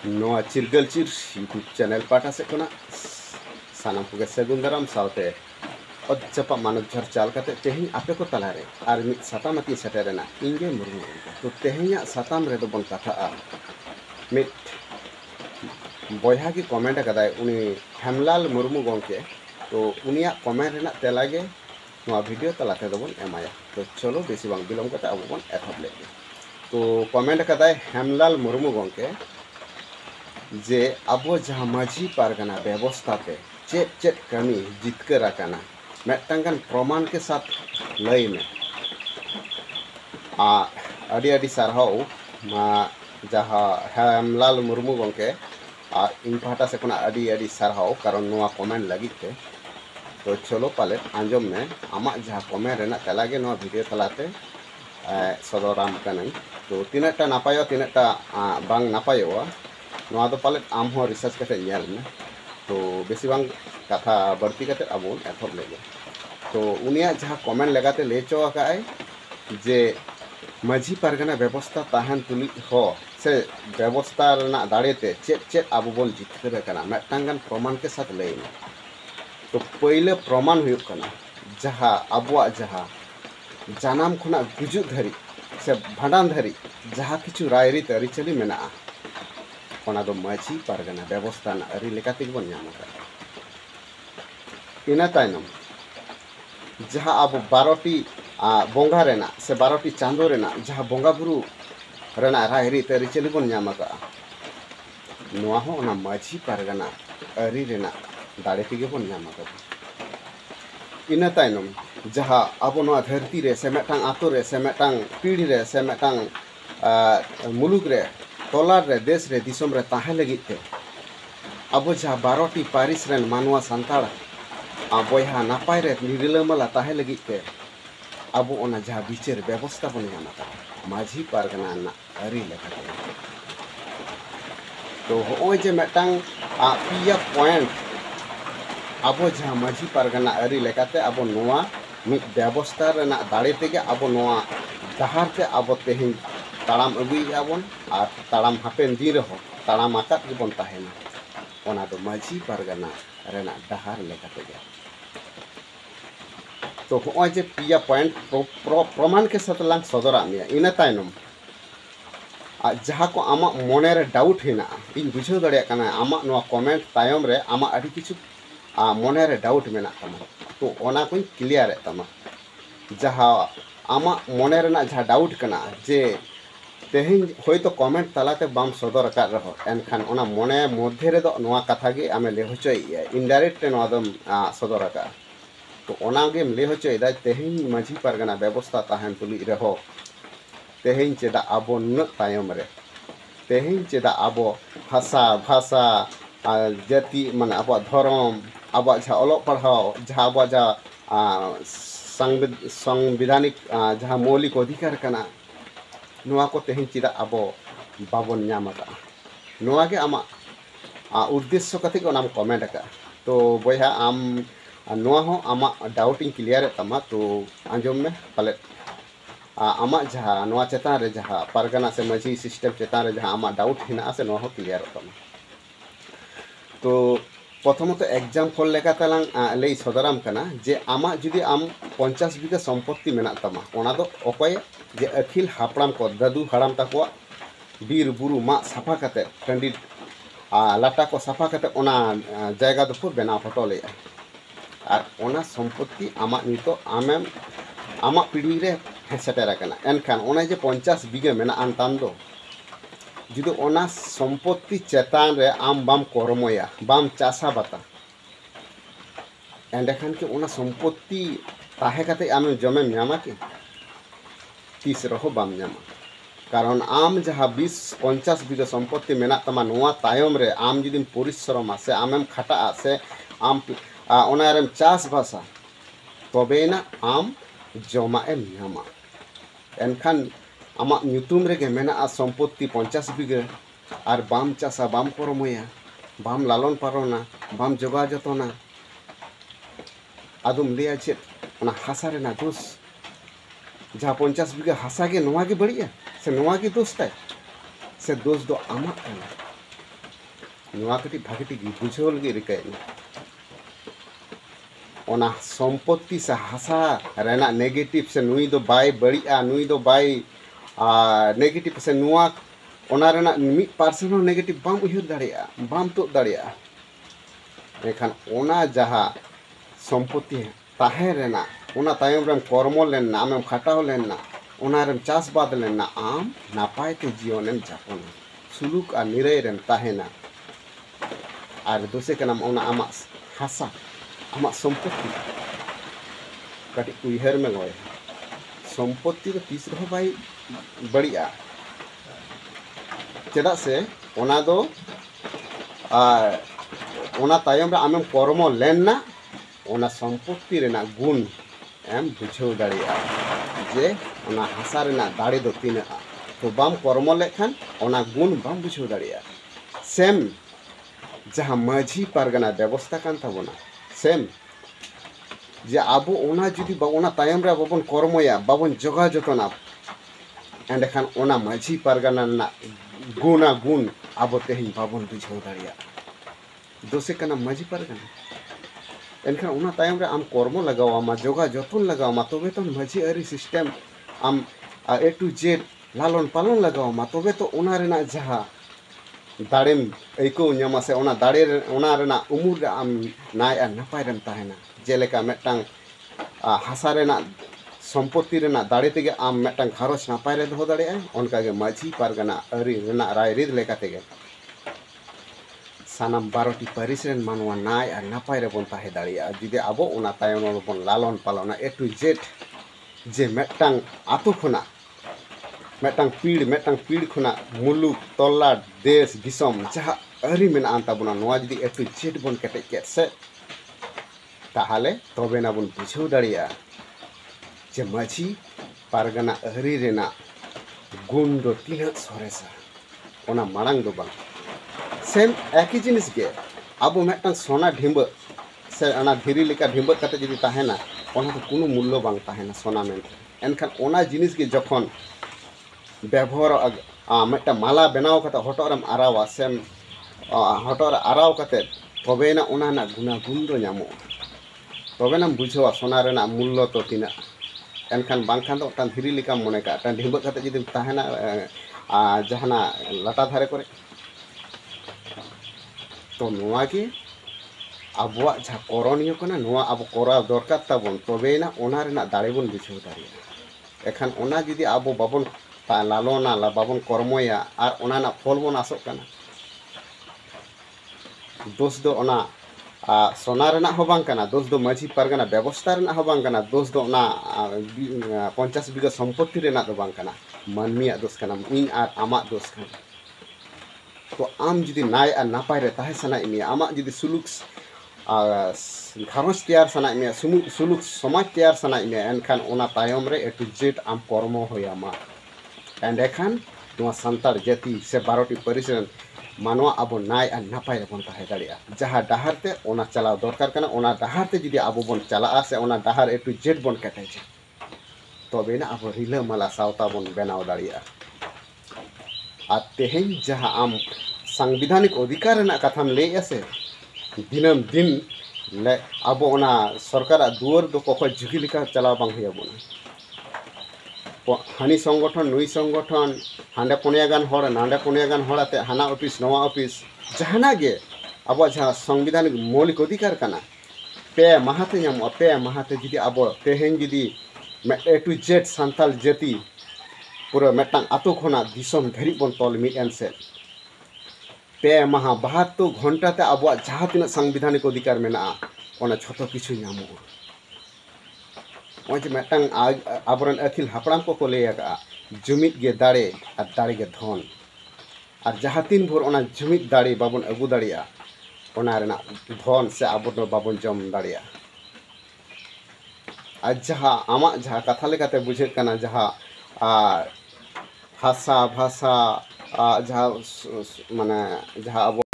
ᱱᱚᱣᱟ ᱪᱤᱨᱜᱟᱹᱞ ᱪᱤᱨ YouTube channel पाटा से कोना सानाम को सगुन दाराम सावते od chapa manuk jar chal kate tehin ape ko talare ar mit satam ati seterena inge murmu to tehnya satam re do bon katha a mit boyha ki comment kadai uni Hemlal Murmu gongke to unia comment rena telage noa video talate do bon emaya to cholo besi bang bilong kate abu bon ethop lege to comment kadai Hemlal Murmu gongke जे अब जहाँ माझी पारगना व्यवस्था पे चेत चेत कमी जितकर आकाना मेटंगन प्रमाण के साथ लय में अड़ी अड़ी सारहाव जहाँ हेमलाल मुर्मू गंके इन पाटा से कोना अड़ी अड़ी सारहाव कारण नोआ कमेंट लगी थे तो चलो पाले आंजम में आमा जहाँ कमेंट रेना तलागे नोआ वीडियो तलाते सदराम कनई तो तीनटा नापायो तीनटा बांग नापायो नोआ तो पाले आम हो रिसर्च करते नियल में तो बेसी बांग कथा बढ़ती करते अबुन एथब लेगे तो उनिया जहाँ कमेंट लगाते ले चो आकाय जे माझी पारगना व्यवस्था ताहन तुली हो से व्यवस्था रना दाड़ेते चेत चेत अबु बोन जितकर कना मेटंगन प्रमाण के साथ लेना तो पहले प्रमाण हुयुक कना जहाँ अबुआ जहाँ जानाम खुना गुजुक धरी से भांडान धरी जहाँ किछु रायरीत अरिचली मेना माझी पारगना व्यवस्था अरी लेकाते बन इन तायनम जहाँ अब 12टी बोंगा रेना से 12टी चांदो रेना जहाँ बोंगा बुरु रेना रायरी अरिचली बन नोआ हो ओना माझी पारगना अरी रेना दाड़े तेगे बन इन तायनम जहाँ अब नोआ धरती रे से मेटांग आतो रे से मेटांग पीढ़ी रे से मेटांग मुलुक रे तोलार रे देश रे दिसोम रे ताहे लगिते अब जहाँ 12टी पारिस रेन मानवा सांताड़ बोहा नापाय रे निरिलमला ताहे लगिते अब ओना जहाँ बिचार व्यवस्था बन माझी पारगना अरी लेखाते तो होय जे मेटांग पिया पॉइंट अब जहाँ माझी पारगना अरी लेखाते अब नोआ मिद व्यवस्था रेना दाड़े तेगे अब नोआ डहार ते अब तेहिं ताड़ाम अगुईबन और ताड़ाम हापेन दिन रहो ताड़ाम आकात गेबन ताहेना ओना दो माझी पारगना रेना डहार लेकाते गे तो होय जे पिया पॉइंट प्रमाण के साथ लांग सदरा मिया इन तायनम जहाँ को आमा मोने रे डाउट हेना इन बुझाव दड़िया कना आमा नोआ कमेंट तायम रे आमा अड़ी किछु मोने रे डाउट मेना तमा तो ओना कोई क्लियर तमा जहाँ आमा मोने रेना जहाँ डाउट कना जे तेहिं होय तो कमेंट तलाते बाम सदर अकाद रहो एनखान ओना मोने मध्य रे दो नोआ कथा गे आमे ले होचोय इनडायरेक्ट नोआ दम सदर अका तो ओना गे ले होचोय दा तेहिं माझी पारगना व्यवस्था ताहन तुली रहो तेहिं चेदा आबो न तायम रे तेहिं चेदा आबो भाषा भाषा जाति माने आबो धर्म आबो जहाँ ओलोग पढ़ाओ जहाँ आबो जहाँ संविधानिक जहाँ मौलिक अधिकार कना नोआ को तेहिं चेदा आबो बाबन नामका नोआ के आमा उद्देश्य कथि को नाम कमेंट का तो बोया आम नोआ हो आमा डाउटिंग क्लियर तमा तो आंजम में पाले आमा जहाँ नोआ चेतान रे जहाँ पारगना से माझी सिस्टम चेतान रे जहाँ आमा डाउट हिना से नोआ हो क्लियर तमा तो प्रथमत एग्जाम्पल लेका तलांग लई सदराम कना जे आमा जुदी आम 50 बीघा सम्पत्ति मेना तमा ओना दो अकय जे अखिल हापड़ाम को दादू हाड़ाम तको बीर बुरु मा साफा कते टंडी लाटा को साफा कते ओना जायगा दो बेना फटो ले और ओना सम्पत्ति आमा नितो आमेम आमा पीढ़ी रे सेटेरा कना एनखान ओना जे 50 बीघा मेना आनताम दो जुदी ओना सम्पत्ति चेतान रे आम बाम कर्मया बाम चासा बाता एंडेखान के ओना सम्पत्ति ताहे कते आम जमे नामा के तीस रहो बाम नामा कारण आम जहाँ 20-50 बीघा सम्पत्ति मेना तमा नोआ तायम रे आम जुदी परिश्रम से आमेम खाटा से आम ओना रेम चास भाषा तबेना आम जमा एम नामा एनखान आमा ᱧᱩᱛᱩᱢ ᱨᱮᱜᱮ ᱢᱮᱱᱟᱜᱼᱟ सम्पत्ति 50 बीघा और बाम चासा बाम करमया बाम लालन पालना बाम जोगा जतना आदम लिया चेत ओना हासा रेना दोष जहाँ 50 बीघा हासा गे नोआ गे बड़िया से नोआ गे दोष ताय से दोष दो आमा नुआ कटी भागे ठीक बुझाव लगे रिकाय ओना सम्पत्ति से हासा रेना नेगेटिव से नुई दो बाय बड़िया नुई दो बाय नेगेटिव से नुआ ओना रेना 1% नेगेटिव बाम उहिर दाड़िया बाम तो दाड़िया एखान ओना जहा सम्पत्ति ताहे रेना ओना तायम रेम कर्म लेना आमेम खाटाव लेना ओना रेम चासबाद लेना आम नापाय ते जीवनेम जापन सुलुक आ निराय रेम ताहेना और दोसे कनाम ओना आमा हासा आमा सम्पत्ति कटी उइहर में गए सम्पत्ति तो तीस रहो भाई बढ़िया चेदा से ओना दो ओना तायम रे आमेम कर्म लेना ओना सम्पत्ति रेना गुण एम बुझाव दाड़िया जे ओना हासा रेना दाड़े दो तीना तो बाम कर्म लेखान ओना गुण बाम बुझाव दाड़िया सेम जहाँ माझी पारगाना व्यवस्था कान ताबोना सेम जे आबो ओना जुदी ओना तायम रे बाबन कर्मया बाबन जगा जतना एंडेखान ओना माझी पारगाना ना गुण आबो तेहिन बाबन बुझाव दाड़िया दोसे कना माझी पारगाना एनखान ओना तायम रे आम कर्म लगावा जगा जतन लगावा तबे तो माझी आरी सिस्टेम आम ए टू जेड लालन पालन लगावा तबे तो ओना रेना जहा दाड़ेम ऐको ᱧᱟᱢᱟ से ओना दाड़े ओना रेना उमुर आम नाय आ नापाय रेम ताहेना जेलेका मेटांग हासा रेना सम्पत्ति रेना दाड़े तेगे आम मेटांग घारोज नापाय रे दोहो दाड़ेया ओनकागे माझी पारगाना आरी रेना राय रिद लेका तेगे सानाम 12टी पारिस रेन मानवा नाय आ नापाय रे बोन ताहे दाड़ेया जुदि आबो ओना तायम बोन लालन पालना ए टू जेड जे मेटांग आतो खुना मेटांग पीड़ खुना मुलुक तल्ला देश दिसम जहाँ आरी मेना ताबोना नोआ जुदि ए टू जेड बोन केटेज केट से ताहले तबेना बोन बुझाव दाड़िया जे माझी पारगाना आरी रेना गुण दो तीना सरेसा ओना मारांग दो बांग सेम एक ही जिनिस गे आबो मेटांग सोना ढिंब से ओना धीरी लेका ढिंब कते जुदि ताहेना ओना तो कोनो मूल्य बांग ताहेना सोना मेन एनखान ओना जिनिस गे जखन व्यवहार मेटा माला बनाव कते हटोरम आरावा सेम हटोर आराव कते तबेना ओना ना गुणागुण दो ᱧᱟᱢᱚᱜ तबेना बुझावा सोना रेना मूल्य तो तीना एनखान बांखान तो टान धीरी लेका मने का टान ढिंब कते जुदि ताहेना जहाना लाटा धारे करे तो नोआ के आबुआ जहाँ करणीय कना नोआ आबो कराव दरकार ताबोन तबेना ओना रेना दाड़े बोन बुझाव दाड़िया एखान ओना जुदि आबो बाबोन लालना ला बाबन कर्मया और ओना ना फल बोन आसोग काना दोष दो ओना सोना रेना हो बांग काना दोष दो माझी पारगाना व्यवस्था रेना हो बांग काना दोष दो ओना 50 बीघा सम्पत्ति रेना दो बांग काना मानमिया दोष काना इन आर आमा दोष काना तो आम जुदी नाय आ नापाय रे ताहे सनाय मिया आमा जुदी सुलुक घारोज तैयार सनाय मिया सुलुक समाज तैयार सनाय मिया एनखान ओना तायम रे ए टू जेड आम कर्म होयामा एंडेखान नोआ सान्तार जाति से 12टी पारिस रेन मानवा आबो नाय आ नापाय रेबोन ताहे दाड़िया जहाँ डाहार ते ओना चलाव दरकार काना ओना डाहार ते जुदी आबो बोन चलाआ से ओना डाहार ए टू जेड बोन केटेजे तबेना आबो रिलामाला सावता बोन बनाव दाड़िया आ तेहेन जहाँ आम संविधानिक अधिकार रेना कथाम लैया से दिनम दिन ले आबो ओना सरकार दुआर दो कखय झुकी लेका चलाव बांग होया बोना हानी संगठन नुई संगठन हांडे पुनिया गान हर नांडे पुनिया गान हर आते हाना ऑफिस नवा ऑफिस जहाना गे अब जहाँ संविधानिक मौलिक अधिकार काना पे माहाते ᱧᱟᱢᱚᱜᱼᱟ पे माहाते जुदी अब तेहेन जुदी ए टू जेड सान्ताल जाति पूरा मेटांग आतो खोना दिसम धरी बन तल मिदन से पे माहा 72 घंटा ते अब जहाँ तीना संविधानिक अधिकार मेना ओना छोटो किछु ᱧᱟᱢᱚᱜᱼᱟ ओजे मेटांग आबरन अखिल हापड़ाम को लैया जुमिद गे दाड़े और दाड़े गे धन और जहाँ तीन भोर ओना जुमिद दाड़े बाबन अगू दाड़िया ओना रेना धन से आबो दो बाबन जम दाड़िया और जहाँ आमा जहाँ कथा लेकाते बुझे काना जहाँ भाषा जहाँ माने जहाँ अब